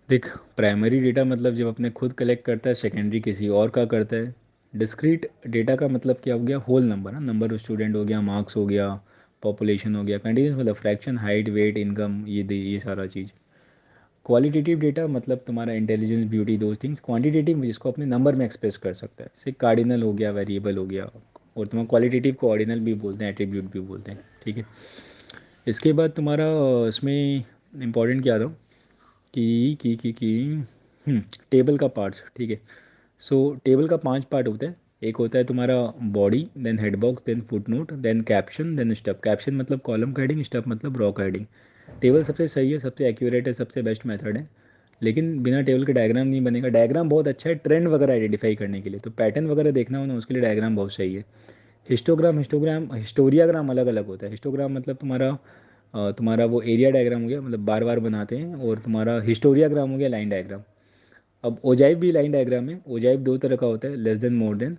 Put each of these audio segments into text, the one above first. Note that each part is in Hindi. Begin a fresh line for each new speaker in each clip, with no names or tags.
देख, प्राइमरी डेटा मतलब जब अपने खुद कलेक्ट करता है, सेकेंडरी किसी और का करता है। डिस्क्रीट डेटा का मतलब क्या हो गया, होल नंबर ना, नंबर ऑफ स्टूडेंट हो गया, मार्क्स हो गया, पॉपुलेशन हो गया। कंटिन्यूस मतलब फ्रैक्शन, हाइट, वेट, इनकम, ये सारा चीज़। क्वालिटेटिव डेटा मतलब तुम्हारा intelligence, beauty, those things. Quantitative जिसको अपने नंबर में एक्सप्रेस कर सकता है, जैसे कार्डिनल हो गया, वेरिएबल हो गया। और तुम्हारा क्वालिटेटिव को ऑर्डिनल भी बोलते हैं, एट्रीब्यूट भी बोलते हैं, ठीक है। इसके बाद तुम्हारा इसमें इंपॉर्टेंट क्या था कि टेबल का पार्ट्स, ठीक है। सो टेबल का 5 पार्ट होता है। एक होता है तुम्हारा body, then head box, then footnote, then caption, then stub. Caption मतलब कॉलम का हेडिंग, स्टब मतलब रॉ का हेडिंग। टेबल सबसे सही है, सबसे एक्यूरेट है, सबसे बेस्ट मेथड है। लेकिन बिना टेबल के डायग्राम नहीं बनेगा। डायग्राम बहुत अच्छा है ट्रेंड वगैरह आइडेंटिफाई करने के लिए, तो पैटर्न वगैरह देखना हो ना, उसके लिए डायग्राम बहुत सही है। हिस्टोग्राम अलग अलग होता है। हिस्टोग्राम मतलब तुम्हारा वो एरिया डायग्राम हो गया, मतलब बार बार बनाते हैं। और तुम्हारा हिस्टोरियाग्राम हो गया, लाइन डायग्राम। अब ओजाइव भी लाइन डायग्राम है। ओजाइव दो तरह का होता है, लेस देन, मोर देन।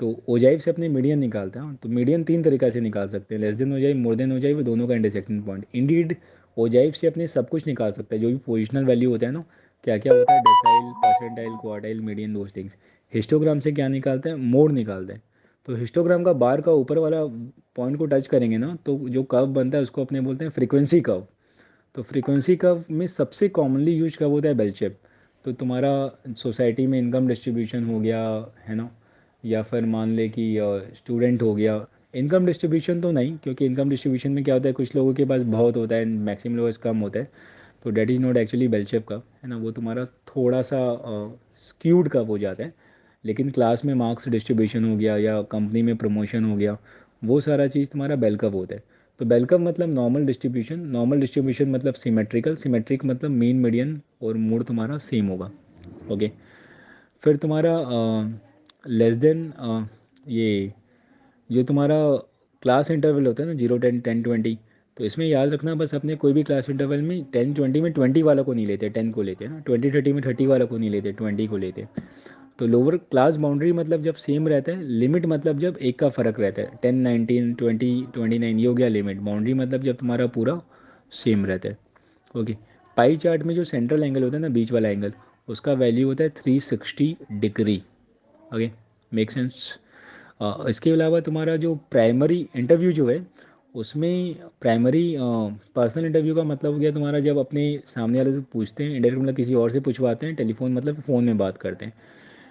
तो ओजाइव से अपने मीडियन निकालते हैं, तो मीडियन तीन तरीका से निकाल सकते हैं, less than ogive, more than ogive, दोनों का इंटरसेक्टिंग पॉइंट। इंडीड ओजाइव से अपने सब कुछ निकाल सकते हैं, जो भी पोजिशनल वैल्यू होता है ना, क्या क्या होता है, decyl, percentile, quartile, median, those things. Histogram से क्या निकालते हैं, मोड निकालते हैं। तो हिस्टोग्राम का बार का ऊपर वाला पॉइंट को टच करेंगे ना, तो जो कर्व बनता है उसको अपने बोलते हैं फ्रीक्वेंसी कर्व। तो फ्रीक्वेंसी कर्व में सबसे कॉमनली यूज कब होता है, बेल शेप। तो तुम्हारा सोसाइटी में इनकम डिस्ट्रीब्यूशन हो गया, है ना, या फिर मान ले कि स्टूडेंट हो गया। इनकम डिस्ट्रीब्यूशन तो नहीं, क्योंकि इनकम डिस्ट्रीब्यूशन में क्या होता है, कुछ लोगों के पास बहुत होता है, मैक्सिमम लोगों के कम होता है। तो that is not actually bell shape curve, है ना, वो तुम्हारा थोड़ा सा स्क्यूड कर्व हो जाता है। लेकिन क्लास में मार्क्स डिस्ट्रीब्यूशन हो गया, या कंपनी में प्रमोशन हो गया, वो सारा चीज़ तुम्हारा बेल कर्व होता है। तो बेल कर्व मतलब नॉर्मल डिस्ट्रीब्यूशन। नॉर्मल डिस्ट्रीब्यूशन मतलब सिमेट्रिकल। सिमेट्रिक मतलब मीन, मीडियन और मोड तुम्हारा सेम होगा। ओके। फिर तुम्हारा लेस देन, ये जो तुम्हारा क्लास इंटरवल होता है ना, 0 10 10 20। तो इसमें याद रखना, बस अपने कोई भी क्लास इंटरवल में 10 20 में 20 वाला को नहीं लेते, 10 को लेते हैं ना। 20 30 में 30 वाला को नहीं लेते, 20 को लेते हैं। तो लोअर क्लास बाउंड्री मतलब जब सेम रहता है, लिमिट मतलब जब एक का फ़र्क रहता है, 10 19 20 29, ये हो गया लिमिट। बाउंड्री मतलब जब तुम्हारा पूरा सेम रहता है। ओके। पाई चार्ट में जो सेंट्रल एंगल होता है ना, बीच वाला एंगल, उसका वैल्यू होता है 360 डिग्री। Okay, make sense. इसके अलावा तुम्हारा जो प्राइमरी इंटरव्यू जो है, उसमें प्राइमरी पर्सनल इंटरव्यू का मतलब हो गया तुम्हारा जब अपने सामने वाले से पूछते हैं, इंडायरेक्ट मतलब किसी और से पूछवाते हैं। टेलीफोन मतलब फ़ोन में बात करते हैं।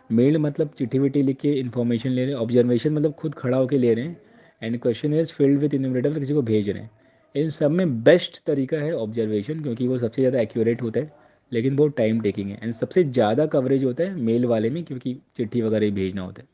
मेल मतलब चिट्ठी विट्ठी लिख के इन्फॉर्मेशन ले रहे हैं। ऑब्जर्वेशन मतलब खुद खड़ा होकर ले रहे हैं। And question is filled with enumerator, किसी को भेज रहे हैं। इन सब में बेस्ट तरीका है ऑब्जर्वेशन, क्योंकि वो सबसे ज़्यादा एक्यूरेट होता है, लेकिन बहुत टाइम टेकिंग है। एंड सबसे ज़्यादा कवरेज होता है मेल वाले में, क्योंकि चिट्ठी वगैरह ही भेजना होता है।